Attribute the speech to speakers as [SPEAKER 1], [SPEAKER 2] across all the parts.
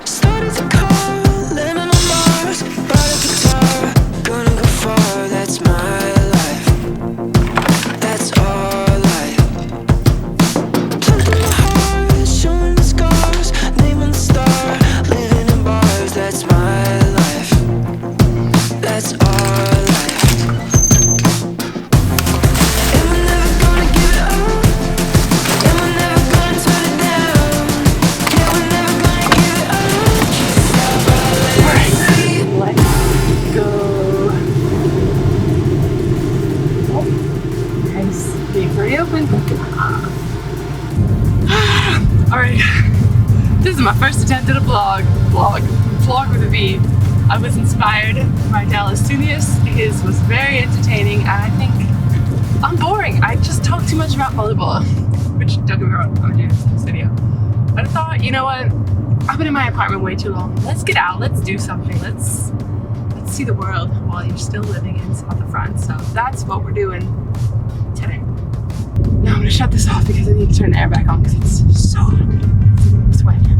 [SPEAKER 1] Started the car, landing on Mars. Bought a guitar, gonna go far. That's my life. That's our life. Planting my heart, showing the scars, naming the star, living in bars. That's my life. That's our life. And we're never gonna give it up. And we're never gonna turn it down. Yeah, we're never gonna give it up.
[SPEAKER 2] Let's go. Oh, nice. Gate's already open. Alright. This is my first attempt at a vlog with a V. I was inspired by Dallas Sunius. His was very entertaining, and I think I'm boring. I just talk too much about volleyball, which don't get me wrong, I'm doing this video. But I thought, you know what? I've been in my apartment way too long. Let's get out. Let's do something. Let's see the world while you're still living in South of France. So that's what we're doing today. Now I'm gonna shut this off because I need to turn the air back on because it's so sweaty.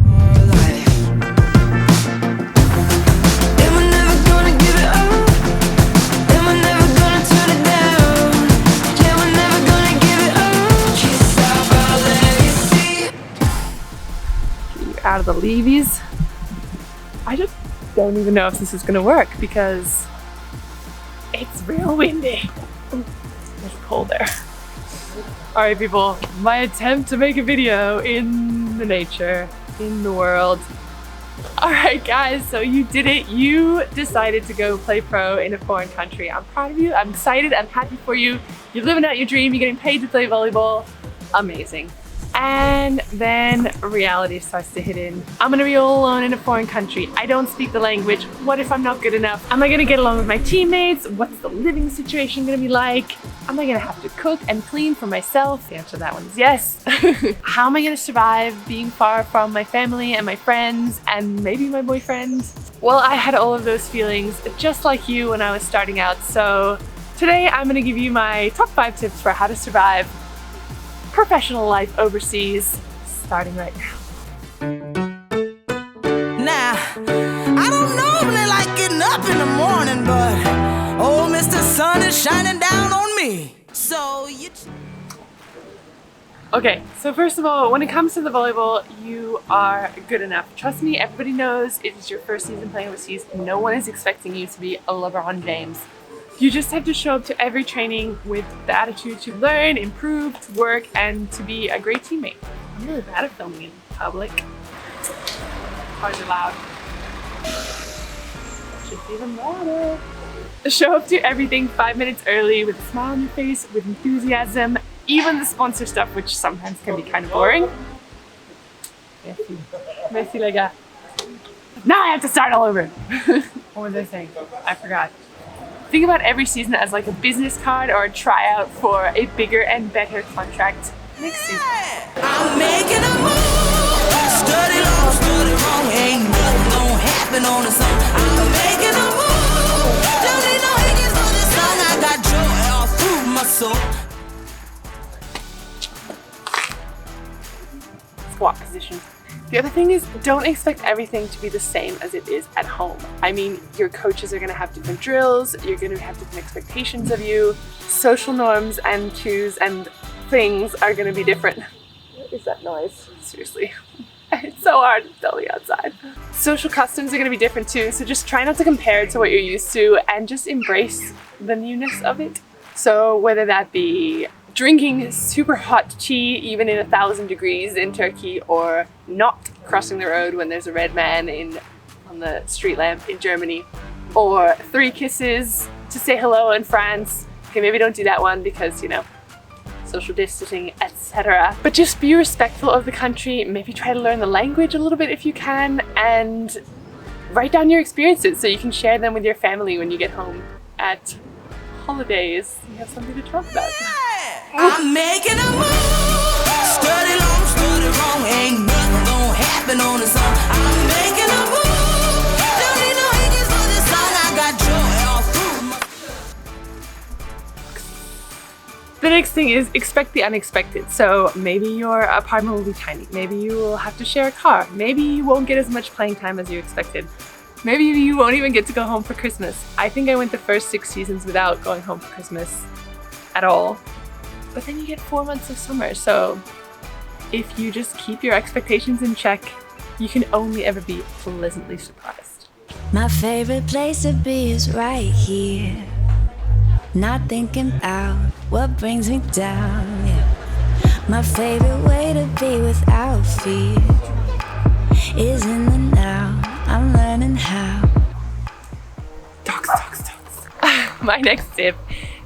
[SPEAKER 2] Out of the leavies. I just don't even know if this is gonna work because it's real windy. It's cold there. Alright people, my attempt to make a video in the nature, in the world. Alright guys, so you did it. You decided to go play pro in a foreign country. I'm proud of you, I'm excited, I'm happy for you. You're living out your dream, you're getting paid to play volleyball. Amazing. And then reality starts to hit in. I'm gonna be all alone in a foreign country. I don't speak the language. What if I'm not good enough? Am I gonna get along with my teammates? What's the living situation gonna be like? Am I gonna have to cook and clean for myself? The answer to that one is yes. How am I gonna survive being far from my family and my friends and maybe my boyfriend? Well, I had all of those feelings just like you when I was starting out. So today I'm gonna give you my top 5 tips for how to survive professional life overseas, starting right now.
[SPEAKER 1] Now, I don't normally like getting up in the morning, but oh, Mr. Sun is shining down on me. So you...
[SPEAKER 2] Okay, so first of all, when it comes to the volleyball, you are good enough. Trust me, everybody knows it is your first season playing overseas. No one is expecting you to be a LeBron James. You just have to show up to every training with the attitude to learn, improve, to work, and to be a great teammate. I'm really bad at filming in public. Cars are loud. Should be even louder. Show up to everything 5 minutes early with a smile on your face, with enthusiasm, even the sponsor stuff, which sometimes can be kind of boring. Merci. Merci les gars. Now I have to start all over. What was I saying? I forgot. Think about every season as like a business card or a tryout for a bigger and better contract next season.
[SPEAKER 1] I'm making a move. Study long, study wrong. Ain't nothing gonna happen on the sun. I'm making a move. Don't need no higgins for the sun. I got joy all through my soul.
[SPEAKER 2] Squat position. The other thing is, don't expect everything to be the same as it is at home. I mean, your coaches are gonna have different drills, you're gonna have different expectations of you, social norms and cues and things are gonna be different. What is that noise? Seriously. It's so hard to tell me outside. Social customs are gonna be different too, so just try not to compare to what you're used to and just embrace the newness of it. So whether that be drinking super hot tea even in 1,000 degrees in Turkey, or not crossing the road when there's a red man on the street lamp in Germany, or 3 kisses to say hello in France. Okay, maybe don't do that one because, you know, social distancing, etc. But just be respectful of the country, maybe try to learn the language a little bit if you can, and write down your experiences so you can share them with your family when you get home at holidays. You have something to talk about.
[SPEAKER 1] I'm making a move. Study long, study wrong. Ain't nothing gonna happen on the sun. I'm making a move. Don't need no higgins for the sun. I got joy all through my...
[SPEAKER 2] The next thing is expect the unexpected. So maybe your apartment will be tiny. Maybe you will have to share a car. Maybe you won't get as much playing time as you expected. Maybe you won't even get to go home for Christmas. I think I went the first 6 seasons without going home for Christmas at all. But then you get 4 months of summer. So if you just keep your expectations in check, you can only ever be pleasantly surprised.
[SPEAKER 3] My favorite place to be is right here. Not thinking about what brings me down, yeah. My favorite way to be without fear is in the now. I'm learning how.
[SPEAKER 2] Dogs. My next tip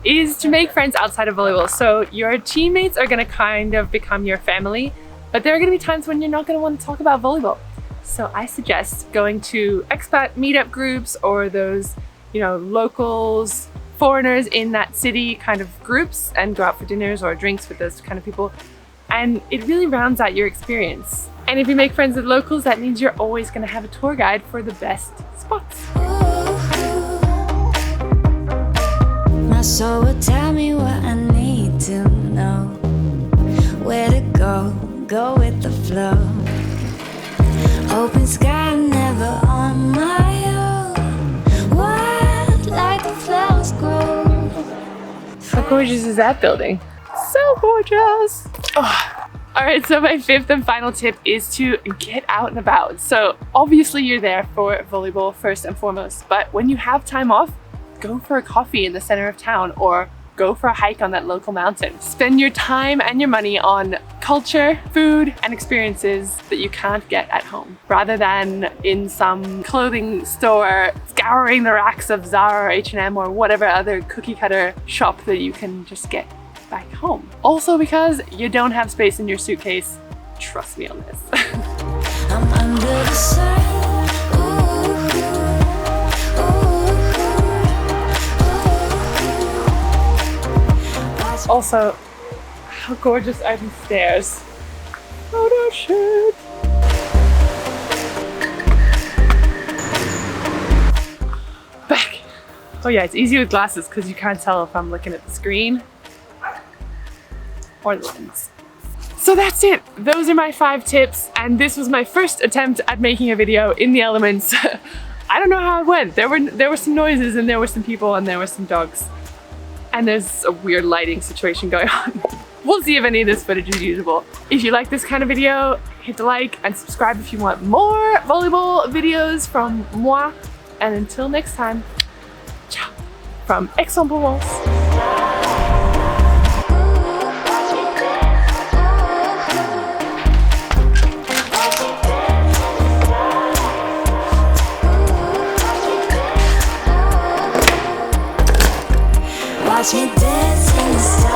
[SPEAKER 2] is to make friends outside of volleyball. So your teammates are gonna kind of become your family, but there are gonna be times when you're not gonna want to talk about volleyball. So I suggest going to expat meetup groups or those, locals, foreigners in that city kind of groups, and go out for dinners or drinks with those kind of people. And it really rounds out your experience. And if you make friends with locals, that means you're always gonna have a tour guide for the best spots.
[SPEAKER 3] My soul will tell me what I need to know. Where to go with the flow. Open sky, never on my own. Wild like the flowers grow.
[SPEAKER 2] How gorgeous is that building? So gorgeous! Oh. Alright, so my 5th and final tip is to get out and about. So obviously you're there for volleyball first and foremost, but when you have time off, go for a coffee in the center of town or go for a hike on that local mountain. Spend your time and your money on culture, food, and experiences that you can't get at home, rather than in some clothing store scouring the racks of Zara or H&M or whatever other cookie cutter shop that you can just get back home. Also because you don't have space in your suitcase. Trust me on this.
[SPEAKER 3] I'm under the sun.
[SPEAKER 2] Also, how gorgeous are these stairs? Oh shit! Back! Oh yeah, it's easy with glasses because you can't tell if I'm looking at the screen or the lens. So that's it! Those are my 5 tips, and this was my first attempt at making a video in the elements. I don't know how it went. There were some noises, and there were some people, and there were some dogs. And there's a weird lighting situation going on. We'll see if any of this footage is usable. If you like this kind of video, hit the like and subscribe if you want more volleyball videos from moi. And until next time, ciao from Aix-en-Provence.
[SPEAKER 3] Watch me dance in the sun.